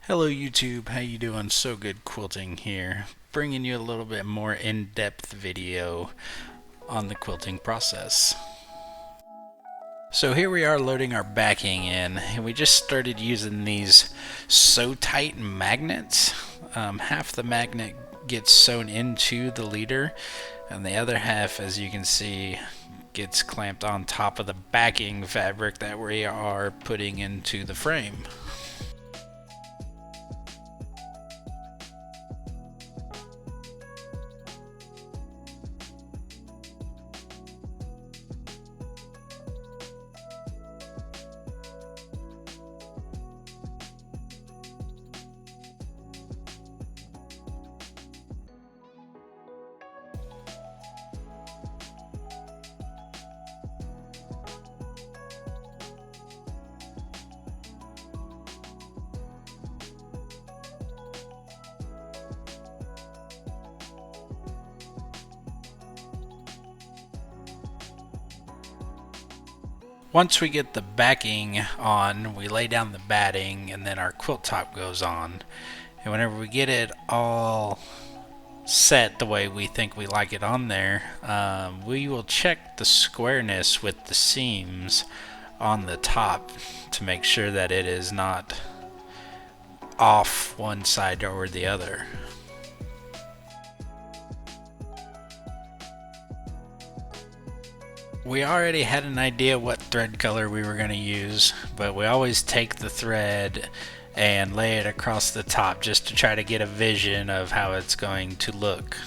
Hello YouTube, how you doing? So Good Quilting here, bringing you a little bit more in-depth video on the quilting process. So here we are loading our backing in, and we just started using these sew tight magnets. Half the magnet gets sewn into the leader, and the other half, as you can see, gets clamped on top of the backing fabric that we are putting into the frame. Once we get the backing on, we lay down the batting and then our quilt top goes on. And whenever we get it all set the way we think we like it on there, we will check the squareness with the seams on the top to make sure that it is not off one side or the other. We already had an idea what thread color we were going to use, but we always take the thread and lay it across the top just to try to get a vision of how it's going to look.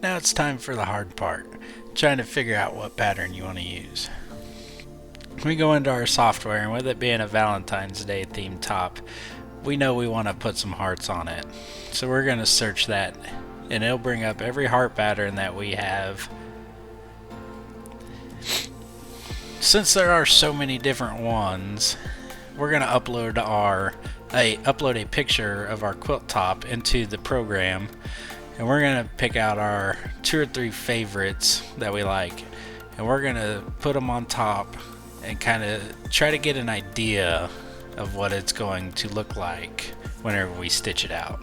Now it's time for the hard part, trying to figure out what pattern you want to use. We go into our software, and with it being a Valentine's Day themed top, we know we want to put some hearts on it. So we're going to search that, and it'll bring up every heart pattern that we have. Since there are so many different ones, we're going to upload a picture of our quilt top into the program, and we're going to pick out our 2 or 3 favorites that we like, and we're going to put them on top and kind of try to get an idea of what it's going to look like whenever we stitch it out.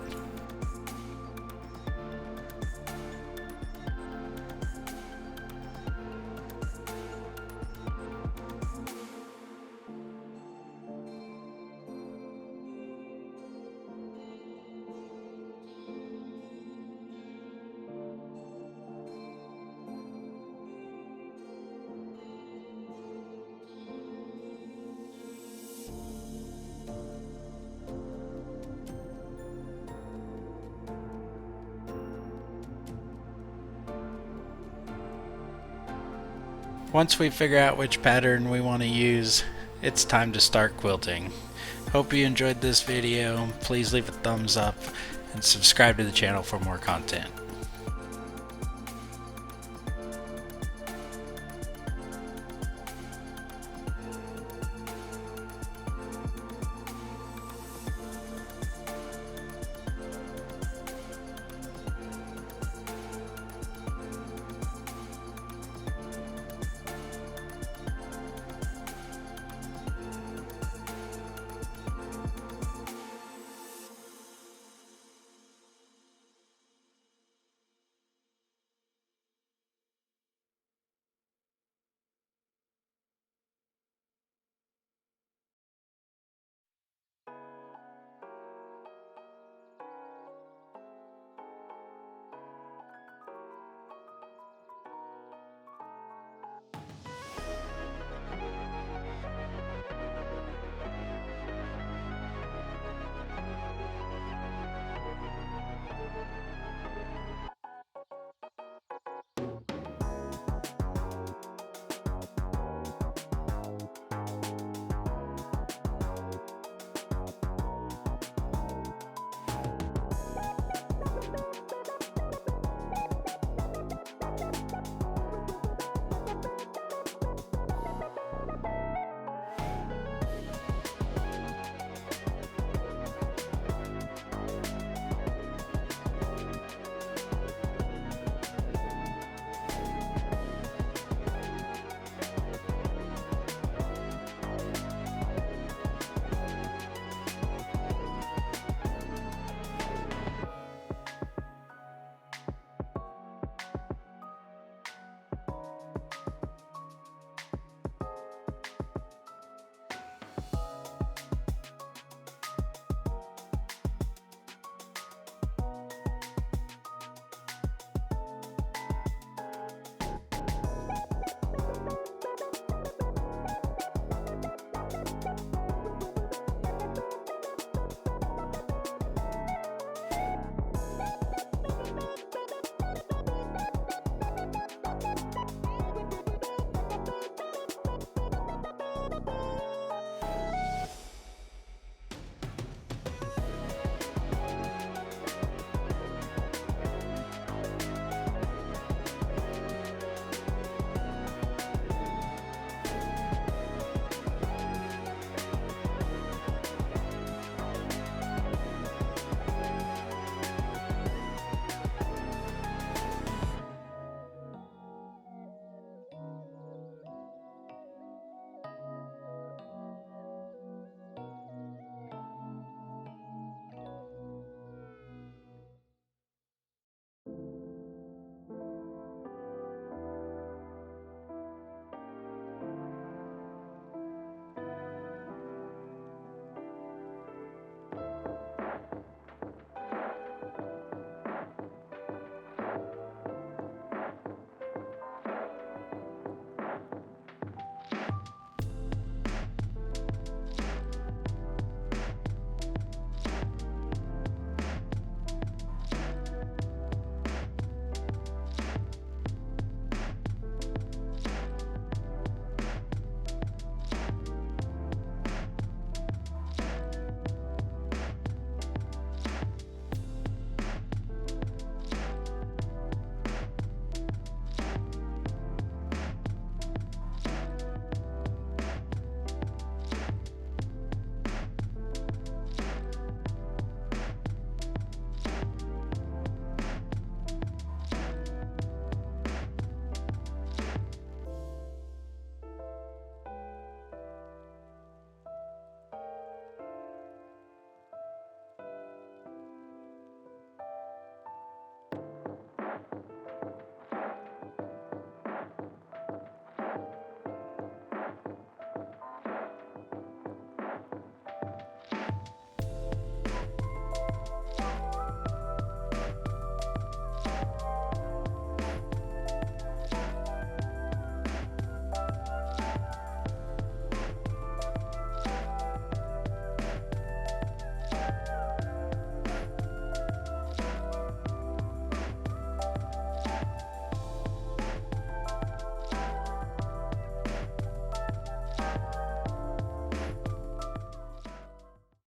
Once we figure out which pattern we want to use, it's time to start quilting. Hope you enjoyed this video. Please leave a thumbs up and subscribe to the channel for more content.